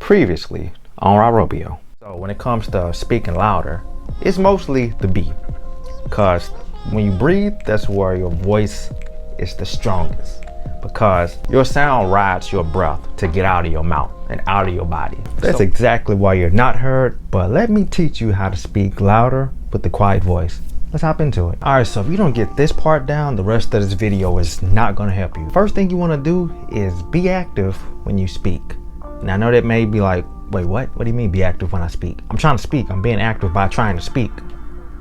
Previously on RyRobio. So when it comes to speaking louder, it's mostly the B, because when you breathe, that's where your voice is the strongest, because your sound rides your breath to get out of your mouth and out of your body. That's exactly why you're not heard, but let me teach you how to speak louder with the quiet voice. Let's hop into it. All right, so if you don't get this part down, the rest of this video is not gonna help you. First thing you wanna do is be active when you speak. Now I know that may be like, wait, what? What do you mean be active when I speak? I'm trying to speak, I'm being active by trying to speak.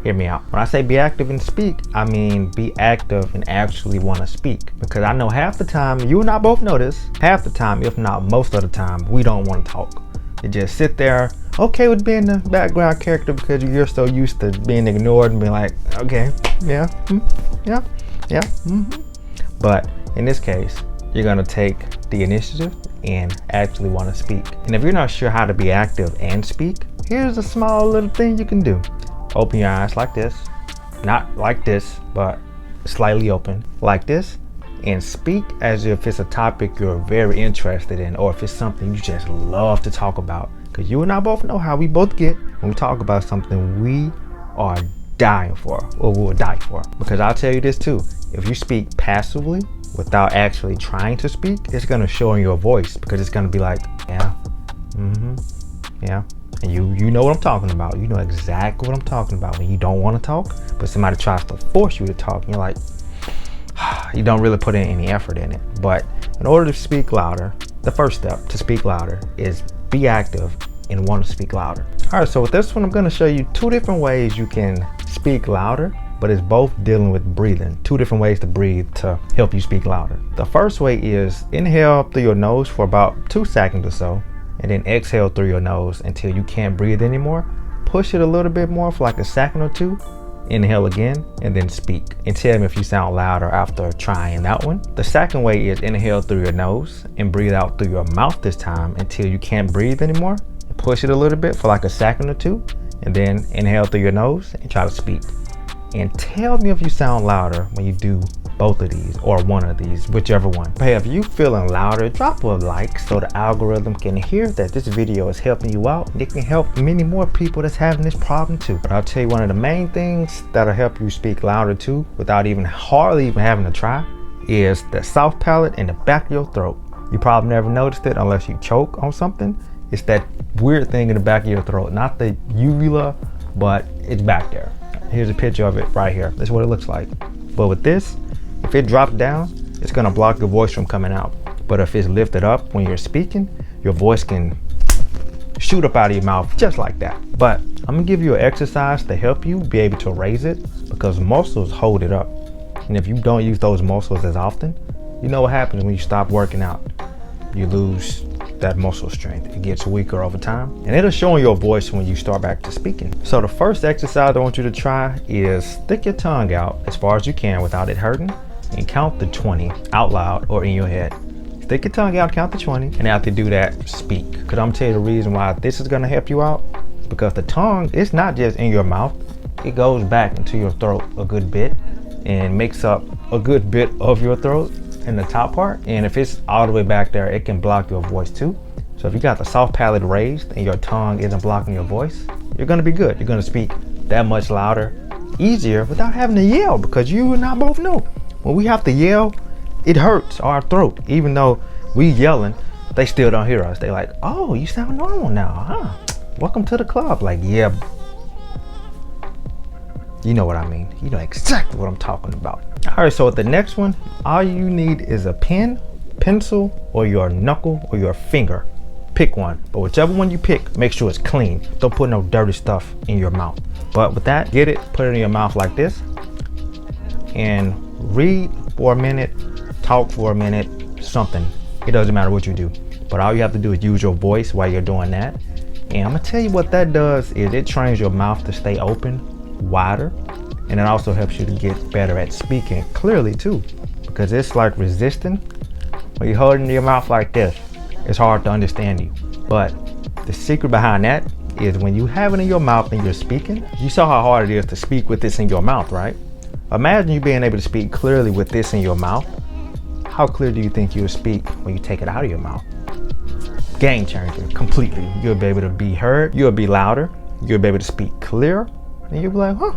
Hear me out. When I say be active and speak, I mean be active and actually wanna speak. Because I know half the time, you and I both know this, half the time, if not most of the time, we don't wanna talk. You just sit there, okay with being the background character because you're so used to being ignored and being like, okay, yeah, But in this case, you're gonna take the initiative and actually want to speak. And if you're not sure how to be active and speak, here's a small little thing you can do. Open your eyes like this, not like this, but slightly open like this, and speak as if it's a topic you're very interested in, or if it's something you just love to talk about. Because you and I both know how we both get when we talk about something we are dying for, or we will die for. Because I'll tell you this too, if you speak passively without actually trying to speak, it's gonna show in your voice, because it's gonna be like, yeah, yeah. And you know what I'm talking about. You know exactly what I'm talking about when you don't want to talk, but somebody tries to force you to talk, and you're like, you don't really put in any effort in it. But in order to speak louder, the first step to speak louder is be active and want to speak louder. All right, so with this one, I'm gonna show you two different ways you can speak louder, but it's both dealing with breathing. Two different ways to breathe to help you speak louder. The first way is inhale through your nose for about 2 seconds or so, and then exhale through your nose until you can't breathe anymore. Push it a little bit more for like a second or two. Inhale again, and then speak. And tell me if you sound louder after trying that one. The second way is inhale through your nose and breathe out through your mouth this time until you can't breathe anymore. Push it a little bit for like a second or two, and then inhale through your nose and try to speak. And tell me if you sound louder when you do both of these, or one of these, whichever one. Hey, if you feeling louder, drop a like so the algorithm can hear that this video is helping you out, and it can help many more people that's having this problem too. But I'll tell you, one of the main things that'll help you speak louder too, without hardly even having to try, is the soft palate in the back of your throat. You probably never noticed it unless you choke on something. It's that weird thing in the back of your throat, not the uvula, but it's back there. Here's a picture of it right here. That's what it looks like. But with this, if it drops down, it's gonna block your voice from coming out. But if it's lifted up when you're speaking, your voice can shoot up out of your mouth just like that. But I'm gonna give you an exercise to help you be able to raise it, because muscles hold it up. And if you don't use those muscles as often, you know what happens when you stop working out. You lose that muscle strength. It gets weaker over time, and it'll show in your voice when you start back to speaking. So the first exercise I want you to try is stick your tongue out as far as you can without it hurting, and count to 20 out loud or in your head. Stick your tongue out, count to 20, and after you do that, speak. Because I'm gonna tell you the reason why this is gonna help you out, because the tongue, it's not just in your mouth, it goes back into your throat a good bit and makes up a good bit of your throat in the top part. And if it's all the way back there, it can block your voice too. So if you got the soft palate raised and your tongue isn't blocking your voice, you're gonna be good. You're gonna speak that much louder, easier, without having to yell, because you and I both know when we have to yell, it hurts our throat. Even though we yelling, they still don't hear us. They like, oh, you sound normal now, huh? Welcome to the club. Like, yeah, you know what I mean. You know exactly what I'm talking about. All right, so with the next one, all you need is a pen, pencil, or your knuckle, or your finger. Pick one, but whichever one you pick, make sure it's clean. Don't put no dirty stuff in your mouth. But with that, get it, put it in your mouth like this, and read for a minute, talk for a minute, something. It doesn't matter what you do, but all you have to do is use your voice while you're doing that. And I'm gonna tell you what that does is it trains your mouth to stay open, wider, and it also helps you to get better at speaking clearly too, because it's like resisting. When you hold it in your mouth like this, it's hard to understand you. But the secret behind that is when you have it in your mouth and you're speaking, you saw how hard it is to speak with this in your mouth, right? Imagine you being able to speak clearly with this in your mouth. How clear do you think you'll speak when you take it out of your mouth? game changer completely. You'll be able to be heard, you'll be louder, you'll be able to speak clear, and you'll be like, huh,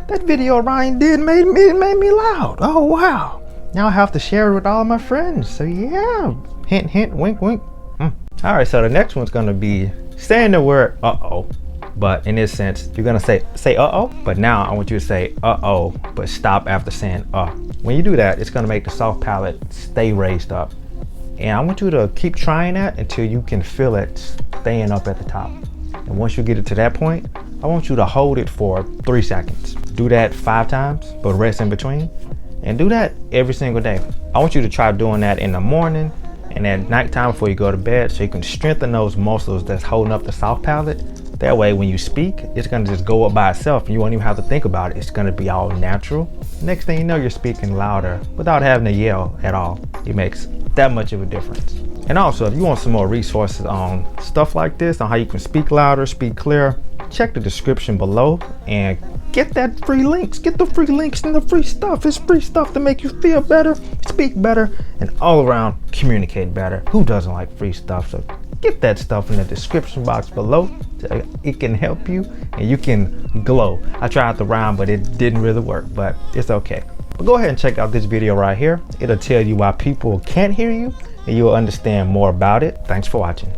that video Ryan did made me loud. Oh wow. Now I have to share it with all my friends. So yeah, hint, hint, wink, wink. All right, so the next one's gonna be saying the word uh-oh, but in this sense, you're gonna say uh-oh, but now I want you to say uh-oh, but stop after saying When you do that, it's gonna make the soft palate stay raised up. And I want you to keep trying that until you can feel it staying up at the top. And once you get it to that point, I want you to hold it for 3 seconds. Do that 5 times, but rest in between. And do that every single day. I want you to try doing that in the morning and at nighttime before you go to bed, so you can strengthen those muscles that's holding up the soft palate. That way when you speak, it's gonna just go up by itself and you won't even have to think about it. It's gonna be all natural. Next thing you know, you're speaking louder without having to yell at all. It makes that much of a difference. And also, if you want some more resources on stuff like this, on how you can speak louder, speak clear, check the description below and get that free links. Get the free links and the free stuff. It's free stuff to make you feel better, speak better, and all around communicate better. Who doesn't like free stuff? So get that stuff in the description box below. So it can help you and you can glow. I tried to rhyme, but it didn't really work, but it's okay. But go ahead and check out this video right here. It'll tell you why people can't hear you and you'll understand more about it. Thanks for watching.